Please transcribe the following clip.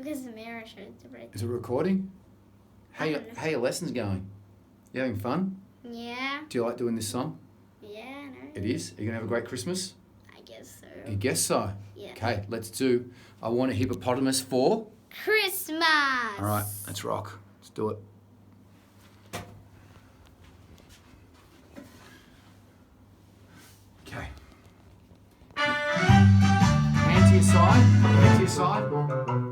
Because the mirror shows the red. Is it recording? How your lessons going? You having fun? Yeah. Do you like doing this song? Yeah, I know. It is? Are you going to have a great Christmas? I guess so. You guess so? Yeah. Okay, let's do I Want a Hippopotamus for... Christmas! All right, let's rock. Let's do it. Okay. Hand to your side. Hand to your side.